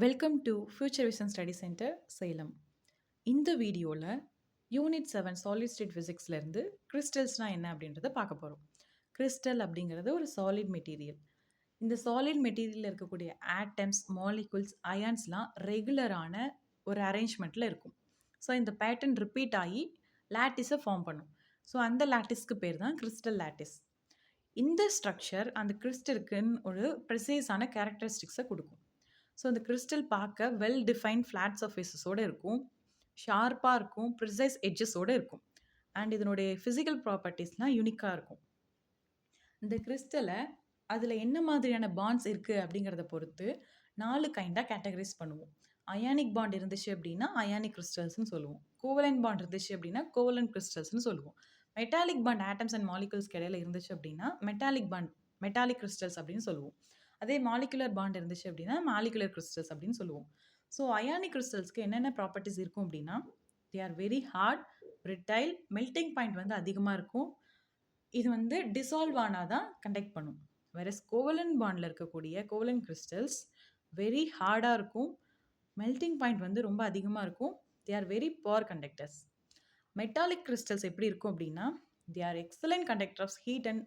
Welcome to future vision study centre Salem. இந்த வீடியோவில் unit 7 solid state ஃபிசிக்ஸ்லேருந்து கிறிஸ்டல்ஸ்னால் என்ன அப்படின்றத பார்க்க போகிறோம். கிறிஸ்டல் அப்படிங்கிறது ஒரு சாலிட் மெட்டீரியல். இந்த சாலிட் மெட்டீரியலில் இருக்கக்கூடிய ஆட்டம்ஸ், மாலிகுல்ஸ், அயான்ஸ்லாம் ரெகுலரான ஒரு அரேஞ்ச்மெண்ட்டில் இருக்கும். ஸோ இந்த பேட்டர்ன் ரிப்பீட் ஆகி லாட்டிஸை ஃபார்ம் பண்ணும். ஸோ அந்த லாட்டிஸ்க்கு பேர் தான் கிறிஸ்டல் லாட்டிஸ். இந்த ஸ்ட்ரக்சர் அந்த கிறிஸ்டலுக்குன்னு ஒரு ப்ரிசைஸான கேரக்டரிஸ்டிக்ஸை கொடுக்கும். ஸோ அந்த கிறிஸ்டல் பார்க்க வெல் டிஃபைன் ஃப்ளாட் சர்ஃபேஸஸோடு இருக்கும், ஷார்ப்பாக இருக்கும், ப்ரிசைஸ் எட்ஜஸோடு இருக்கும். அண்ட் இதனுடைய ஃபிசிக்கல் ப்ராப்பர்ட்டிஸ்லாம் யூனிக்காக இருக்கும். இந்த கிறிஸ்டலை அதில் என்ன மாதிரியான பாண்ட்ஸ் இருக்குது அப்படிங்கிறத பொறுத்து 4 கைண்டாக கேட்டகரைஸ் பண்ணுவோம். அயானிக் பாண்ட் இருந்துச்சு அப்படின்னா அயானிக் கிறிஸ்டல்ஸ்னு சொல்லுவோம். கோவலன்ட் பாண்ட் இருந்துச்சு அப்படின்னா கோவலன்ட் கிறிஸ்டல்ஸ்னு சொல்லுவோம். மெட்டாலிக் பாண்ட் ஆட்டம்ஸ் அண்ட் மாலிகுல்ஸ்க்கு இடையில இருந்துச்சு அப்படின்னா மெட்டாலிக் கிறிஸ்டல்ஸ் அப்படின்னு சொல்லுவோம். அதே மாலிகுலர் பாண்ட் இருந்துச்சு அப்படின்னா மாலிகுலர் கிறிஸ்டல்ஸ் அப்படின்னு சொல்லுவோம். ஸோ அயானிக் கிறிஸ்டல்ஸ்க்கு என்னென்ன ப்ராப்பர்ட்டிஸ் இருக்கும் அப்படின்னா, they are very hard, brittle, melting point வந்து அதிகமாக இருக்கும். இது வந்து டிசால்வ் ஆனால் தான் கண்டக்ட் பண்ணும். வேறஸ் கோவலன்ட் பாண்டில் இருக்கக்கூடிய கோவலன்ட் கிறிஸ்டல்ஸ் வெரி ஹார்டாக இருக்கும், மெல்டிங் பாயிண்ட் வந்து ரொம்ப அதிகமாக இருக்கும். They are very poor conductors. Metallic crystals எப்படி இருக்கும் அப்படின்னா, they are excellent conductor of heat and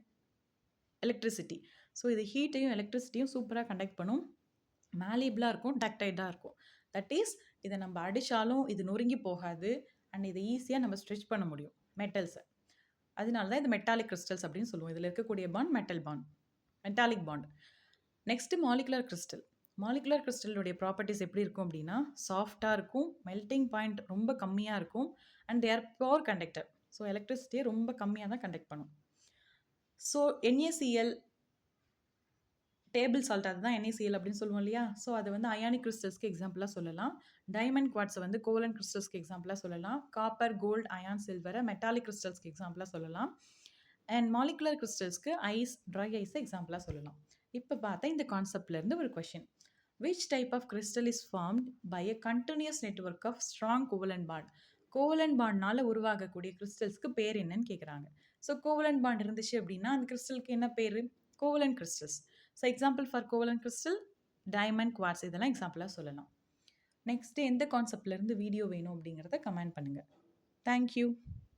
electricity. So இது ஹீட்டையும் எலக்ட்ரிசிட்டியும் சூப்பராக கண்டக்ட் பண்ணும். மேலிபிளாக இருக்கும், டக்டைடாக இருக்கும். தட் இஸ் இதை நம்ம அடித்தாலும் இது நொறுங்கி போகாது. அண்ட் இதை ஈஸியாக நம்ம ஸ்ட்ரெச் பண்ண முடியும் மெட்டல்ஸை. அதனால தான் இது மெட்டாலிக் கிறிஸ்டல்ஸ் அப்படின்னு சொல்லுவோம். இதில் இருக்கக்கூடிய bond metallic bond. Next molecular crystal. Molecular கிறிஸ்டலுடைய ப்ராப்பர்ட்டிஸ் எப்படி இருக்கும் அப்படின்னா, சாஃப்டாக இருக்கும், மெல்டிங் பாயிண்ட் ரொம்ப கம்மியாக இருக்கும், and they are poor conductor. So எலக்ட்ரிசிட்டியை ரொம்ப கம்மியாக தான் கண்டக்ட் பண்ணும். ஸோ NaCl டேபிள் சால்ட், அதுதான் NaCl அப்படின்னு சொல்லுவோம் இல்லையா? ஸோ அது வந்து அயானிக் கிறிஸ்டல்ஸ்க்கு எக்ஸாம்பிளாக சொல்லலாம். டைமண்ட் குவார்ட்ஸை வந்து கோவலன்ட் கிறிஸ்டல்ஸ்க்கு எக்ஸாம்பிளாக சொல்லலாம். காப்பர், கோல்டு, அயான், சில்வரை மெட்டாலிக் கிறிஸ்டல்ஸ்க்கு எக்ஸாம்பிளாக சொல்லலாம். அண்ட் மாலிகுலர் கிறிஸ்டல்ஸ்க்கு ஐஸ், ட்ரை ஐஸை எக்ஸாம்பிளாக சொல்லலாம். இப்போ பார்த்தா இந்த கான்செப்ட்லேருந்து ஒரு question. Which type of crystal is formed by a continuous network of strong covalent bond? Covalent பாண்ட்னால உருவாகக்கூடிய கிறிஸ்டல்ஸ்க்கு பேர் என்னன்னு கேட்குறாங்க. ஸோ கோவலன்ட் பாண்ட் இருந்துச்சு அப்படின்னா அந்த கிறிஸ்டலுக்கு என்ன பேர்? Covalent crystals. So example for covalent crystal diamond, quartz, இதெல்லாம் எக்ஸாம்பிளாக சொல்லலாம். நெக்ஸ்ட்டு எந்த கான்செப்ட்லேருந்து வீடியோ வேணும் அப்படிங்கிறத கமெண்ட் பண்ணுங்கள். தேங்க்யூ.